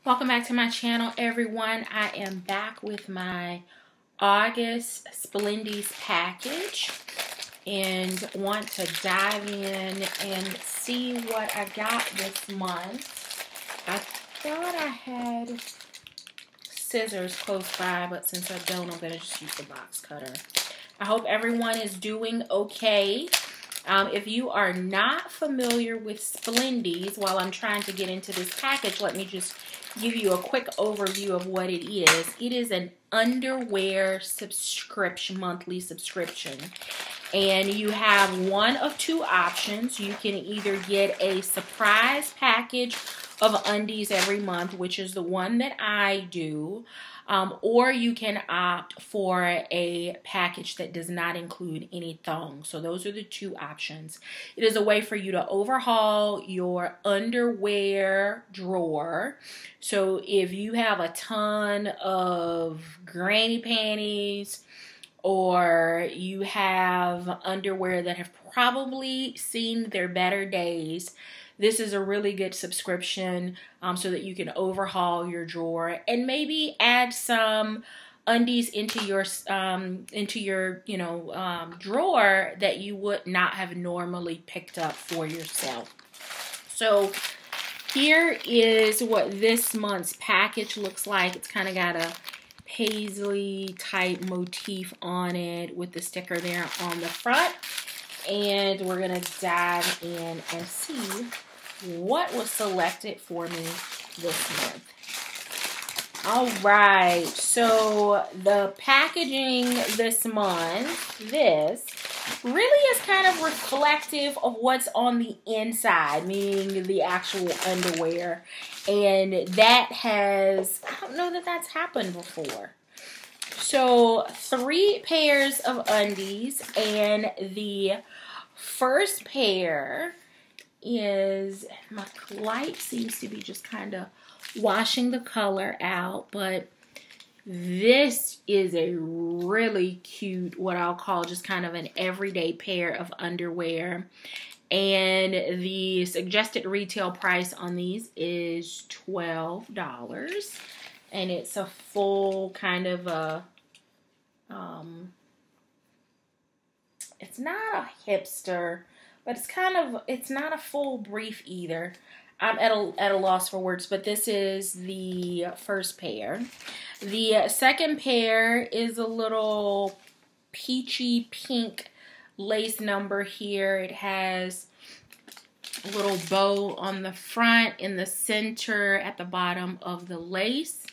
Welcome back to my channel, everyone. I am back with my August Splendies package and want to dive in and see what I got this month. I thought I had scissors close by, but since I don't, I'm going to just use the box cutter. I hope everyone is doing okay. If you are not familiar with Splendies, while I'm trying to get into this package, let me just give you a quick overview of what it is. It is an underwear subscription, monthly subscription. And you have one of two options. You can either get a surprise package of undies every month, which is the one that I do. Or you can opt for a package that does not include any thongs. So those are the two options. It is a way for you to overhaul your underwear drawer. So if you have a ton of granny panties, or you have underwear that have probably seen their better days, this is a really good subscription so that you can overhaul your drawer and maybe add some undies into your drawer that you would not have normally picked up for yourself. So here is what this month's package looks like. It's kind of got a paisley type motif on it with the sticker there on the front. And we're going to dive in and see what was selected for me this month. All right, so the packaging this month, this really is kind of reflective of what's on the inside, meaning the actual underwear. And that has, I don't know that that's happened before. So 3 pairs of undies, and the first pair is, my light seems to be just kind of washing the color out, but this is a really cute, what I'll call just kind of an everyday pair of underwear. And the suggested retail price on these is $12. And it's a full kind of a, it's not a hipster, but it's kind of, it's not a full brief either. I'm at a loss for words, but this is the first pair. The second pair is a little peachy pink lace number here. It has a little bow on the front, in the center, at the bottom of the lace,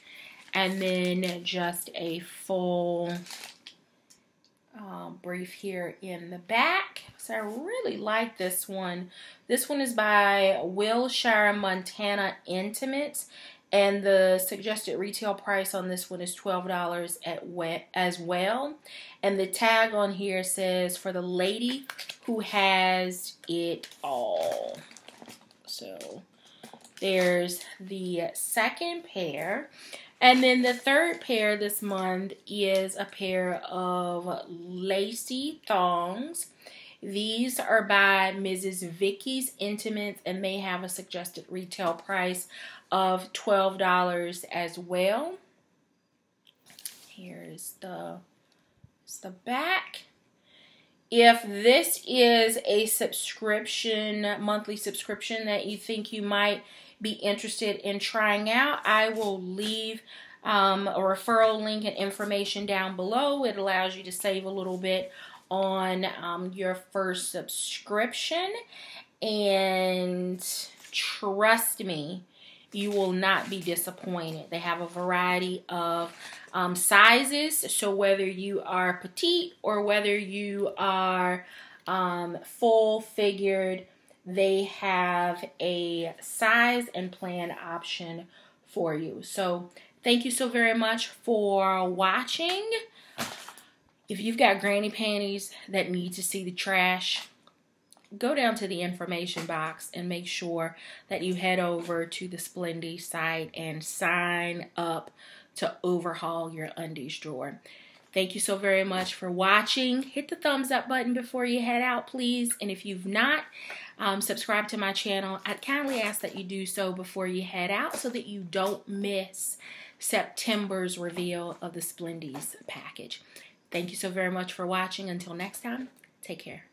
and then just a full brief here in the back. So I really like this one. This one is by Wilshire, Montana Intimates, and the suggested retail price on this one is $12 as well. And the tag on here says, for the lady who has it all. So there's the second pair. And then the third pair this month is a pair of lacy thongs. These are by Mrs. Vicky's Intimates, and they have a suggested retail price of $12 as well. Here's the back. If this is a subscription, monthly subscription that you think you might be interested in trying out, I will leave a referral link and information down below. It allows you to save a little bit on your first subscription, and trust me, you will not be disappointed. They have a variety of sizes, so whether you are petite or whether you are full figured, they have a size and plan option for you. So thank you so very much for watching. If you've got granny panties that need to see the trash, go down to the information box and make sure that you head over to the Splendies site and sign up to overhaul your undies drawer. Thank you so very much for watching. Hit the thumbs up button before you head out, please. And if you've not subscribed to my channel, I kindly ask that you do so before you head out so that you don't miss September's reveal of the Splendies package. Thank you so very much for watching. Until next time, take care.